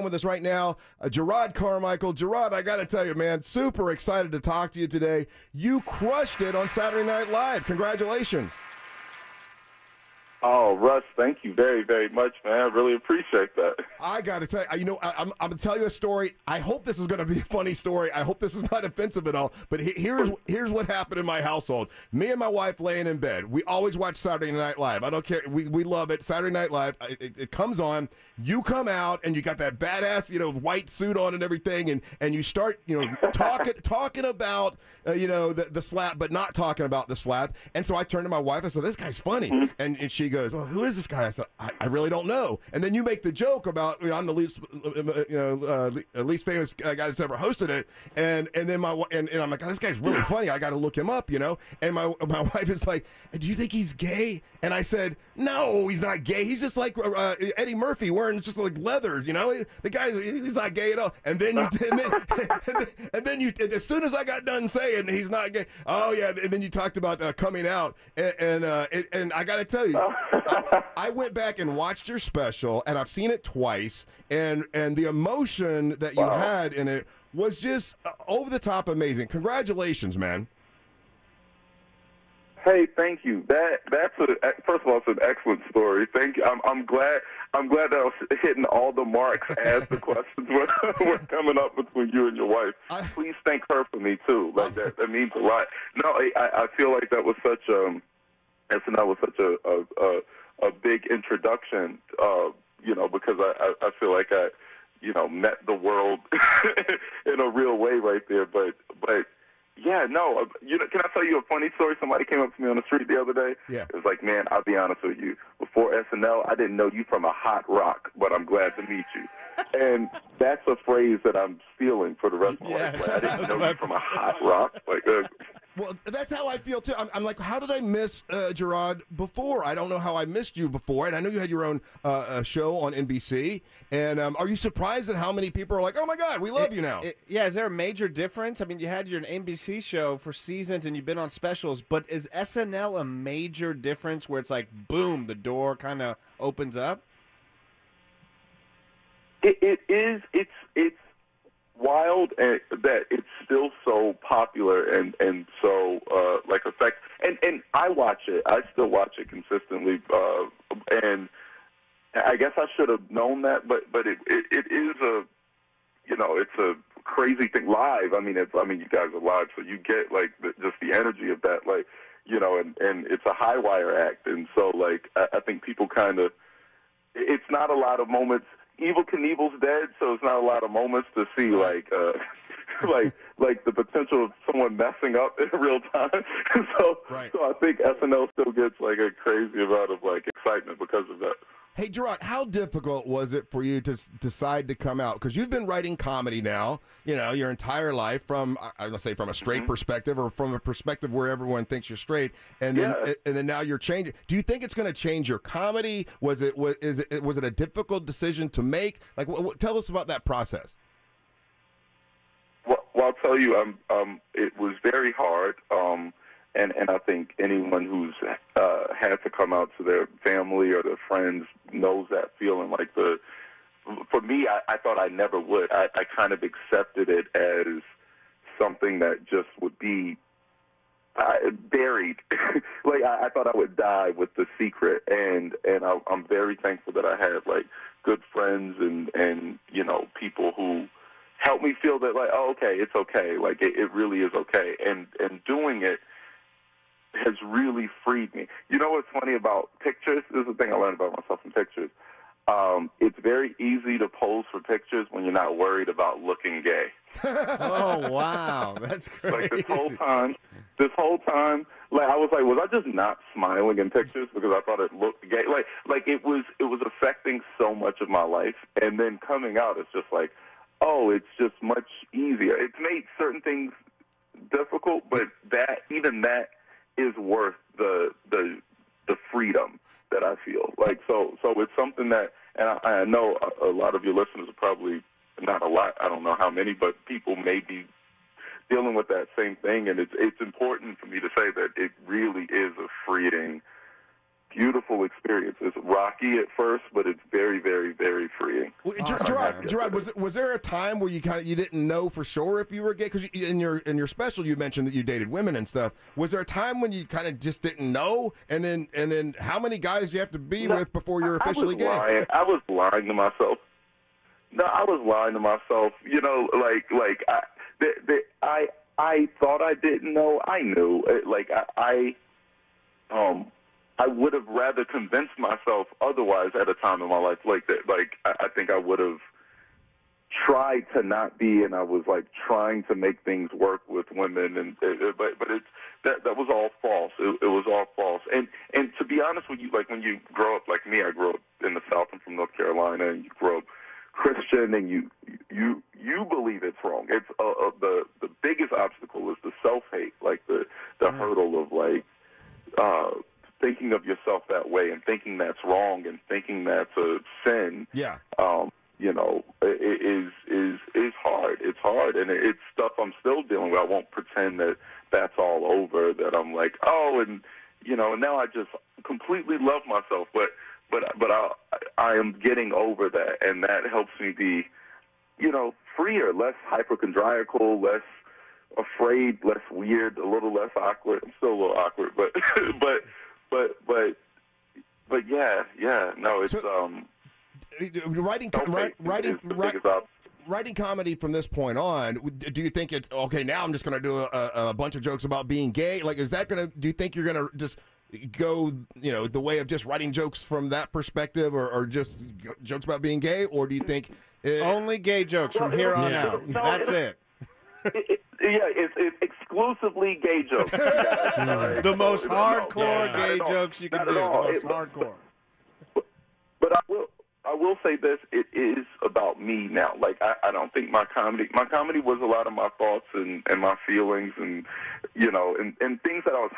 with us right now, Jarrod Carmichael. Jarrod, I got to tell you, man, super excited to talk to you today. You crushed it on Saturday Night Live. Congratulations. Oh, Russ, thank you very, very much, man. I really appreciate that. I got to tell you, I'm going to tell you a story. I hope this is going to be a funny story. I hope this is not offensive at all. But here's what happened in my household. Me and my wife laying in bed. We always watch Saturday Night Live. I don't care. We love it. Saturday Night Live. It comes on. You come out and you got that badass, white suit on and everything, and you start, talking about, the slap, but not talking about the slap. And so I turned to my wife. I said, "This guy's funny," and she goes, "Well, who is this guy?" I said, I really don't know. And then you make the joke about, I'm the least famous guy that's ever hosted it. And then and I'm like, "Oh, this guy's really funny. I got to look him up, And my wife is like, "Do you think he's gay?" And I said, "No, he's not gay. He's just like Eddie Murphy wearing just like leather, The guy, he's not gay at all." And then and then you, as soon as I got done saying he's not gay, oh yeah, and then you talked about coming out, and I got to tell you, I went back and watched your special, and I've seen it twice, and the emotion that you had in it was just over the top amazing. Congratulations, man. Hey, thank you. First of all, it's an excellent story. Thank you. I'm glad that I was hitting all the marks as the questions were coming up between you and your wife. Please thank her for me too. Like that means a lot. No, I feel like that was such SNL was such a big introduction. Because I feel like I met the world in a real way right there. But. Yeah, no. Can I tell you a funny story? Somebody came up to me on the street the other day. Yeah. It was like, "Man, I'll be honest with you. Before SNL, I didn't know you from a hot rock, but I'm glad to meet you." And that's a phrase that I'm stealing for the rest of my life. Like, I didn't know you from a hot rock. Well, that's how I feel too. I'm like, how did I miss Jarrod before? I don't know how I missed you before. And I know you had your own show on NBC. And are you surprised at how many people are like, "Oh my God, we love you now"? Is there a major difference? I mean, you had your NBC show for seasons and you've been on specials, but is SNL a major difference where it's like, boom, the door kind of opens up? It is. It's wild that it's still so popular and so effective. And I watch it. I still watch it consistently. And I guess I should have known that, but it is it's a crazy thing live. I mean, you guys are live, so you get just the energy of that, and it's a high wire act, and so I think people kind of, it's not a lot of moments. Evil Knievel's dead, so it's not a lot of moments to see like the potential of someone messing up in real time. So I think SNL still gets a crazy amount of excitement because of that. Hey, Jarrod, how difficult was it for you to decide to come out? Because you've been writing comedy now, your entire life from, I'm gonna say, from a straight perspective, or from a perspective where everyone thinks you're straight, and then now you're changing. Do you think it's going to change your comedy? Was it a difficult decision to make? Tell us about that process. Well, I'll tell you, it was very hard. And I think anyone who's had to come out to their family or their friends knows that feeling. For me, I thought I never would. I kind of accepted it as something that just would be buried. I thought I would die with the secret. And I'm very thankful that I had good friends and people who helped me feel that oh, okay, it's okay. It really is okay. And doing it has really freed me. You know what's funny about pictures? This is the thing I learned about myself in pictures. It's very easy to pose for pictures when you're not worried about looking gay. Oh, wow. That's crazy. This whole time, I was was I just not smiling in pictures because I thought it looked gay? It was affecting so much of my life. And then coming out, it's just oh, it's just much easier. It's made certain things difficult, but even that is worth the freedom that I feel. So it's something that, and I know a lot of your listeners are probably, not a lot, I don't know how many, but people may be dealing with that same thing, and it's important for me to say that it really is a freeing beautiful experience. It's rocky at first, but it's very, very, very freeing. Well, Jarrod, was there a time where you didn't know for sure if you were gay? Because in your special you mentioned that you dated women and stuff. Was there a time when you kind of just didn't know? And then how many guys do you have to be with before you're officially gay? I was lying to myself. No, I was lying to myself. You know, I thought I didn't know. I knew. I would have rather convinced myself otherwise at a time in my life like that. Like, I think I would have tried to not be, and I was like trying to make things work with women, but that was all false. It was all false. And to be honest with you, like when you grow up like me, I grew up in the South. I'm from North Carolina, and you grow up Christian, and you believe it's wrong. It's the biggest obstacle is the self-hate, like the hurdle of like thinking of yourself that way and thinking that's wrong and thinking that's a sin. Yeah. You know, it is hard. It's hard, and it's stuff I'm still dealing with. I won't pretend that that's all over. That I'm like, oh, and you know, and now I just completely love myself. But I am getting over that, and that helps me be, you know, freer, less hypochondriacal, less afraid, less weird, a little less awkward. I'm still a little awkward, but but yeah, no, it's writing comedy from this point on. Do you think it's okay? Now I'm just going to do a bunch of jokes about being gay. Like, is that going to? Do you think you're going to just go, you know, the way of just writing jokes from that perspective, or just jokes about being gay, or do you think only gay jokes from here on out? No, that's it. It's exclusively gay jokes. The most hardcore gay jokes you can do. The most hardcore. But I will say this: it is about me now. Like I don't think my comedy was a lot of my thoughts and my feelings, and you know, and things that I was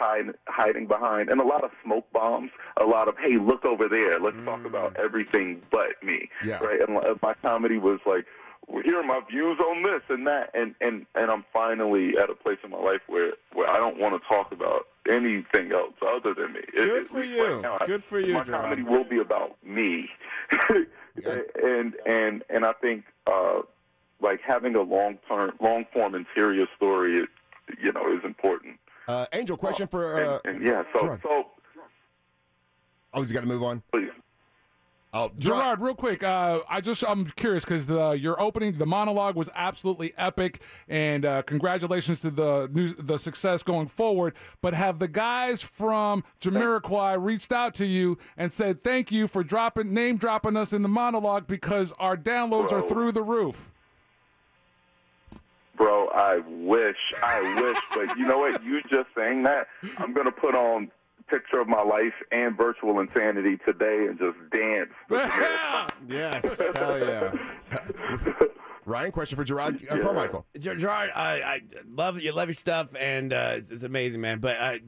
hiding behind, and a lot of smoke bombs, a lot of, hey, look over there, let's talk about everything but me, right? And my comedy was like, well, here are my views on this and that, and I'm finally at a place in my life where I don't want to talk about anything else other than me. Good for you. Right now, good for you, my Jarrod. comedy will be about me, and I think like having a long form and serious story, you know, is important. Angel, question for so oh, he's got to move on. Please. Oh, Jarrod, real quick, I'm curious because your opening, the monologue was absolutely epic, and congratulations to the success going forward. But have the guys from Jamiroquai reached out to you and said thank you for name dropping us in the monologue because our downloads are through the roof? Bro, I wish, but you know what? You just saying that, I'm gonna put on picture of my life and virtual insanity today and just dance. Yes, hell yeah. Ryan, question for Jarrod Carmichael. Jarrod, I love your stuff, and it's amazing, man. But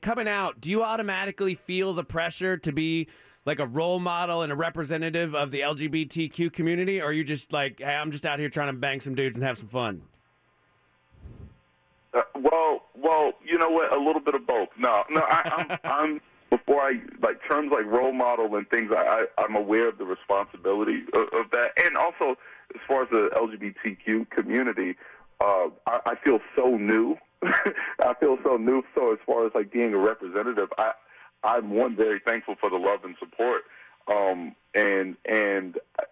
coming out, do you automatically feel the pressure to be like a role model and a representative of the LGBTQ community, or are you just like, hey, I'm just out here trying to bang some dudes and have some fun? Well, you know what? A little bit of both. No, I'm before I like terms like role model and things. I'm aware of the responsibility of that, and also as far as the LGBTQ community, I feel so new. I feel so new. So as far as like being a representative, I'm very thankful for the love and support. And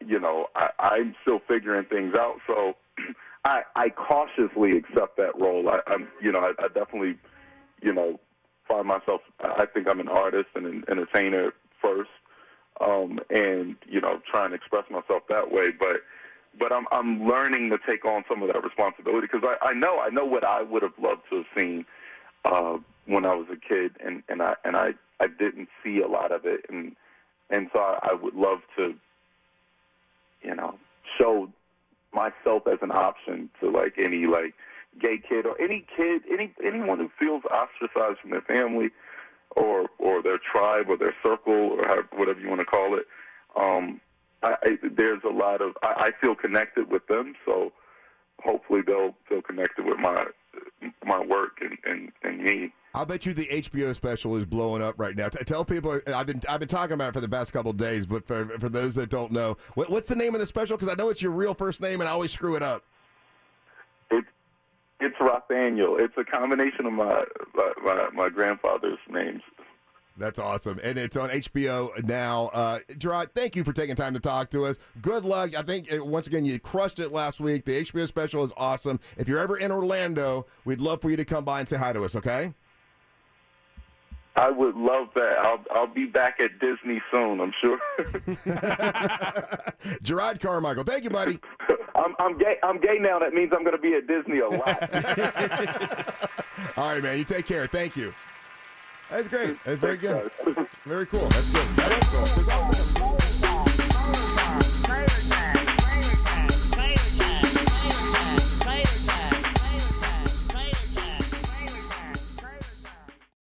you know, I'm still figuring things out. So. I cautiously accept that role. I definitely, you know, find myself. I think I'm an artist and an entertainer first, and you know, trying to express myself that way. But I'm learning to take on some of that responsibility because I know what I would have loved to have seen when I was a kid, and I didn't see a lot of it, and so I would love to, you know, show myself as an option to like any like gay kid or anyone who feels ostracized from their family or their tribe or their circle or whatever you want to call it. There's a lot of I feel connected with them, so hopefully they'll feel connected with my work and me. I'll bet you the HBO special is blowing up right now. Tell people, I've been talking about it for the past couple of days, but for those that don't know, what's the name of the special? Because I know it's your real first name, and I always screw it up. It's Rothaniel. It's a combination of my grandfather's names. That's awesome. And it's on HBO now. Jarrod, thank you for taking time to talk to us. Good luck. I think, once again, you crushed it last week. The HBO special is awesome. If you're ever in Orlando, we'd love for you to come by and say hi to us, okay? I would love that. I'll be back at Disney soon, I'm sure. Jarrod Carmichael. Thank you, buddy. I'm gay. I'm gay now. That means I'm going to be at Disney a lot. All right, man. You take care. Thank you. That's great. That's very good. Very cool. That's good. That's cool.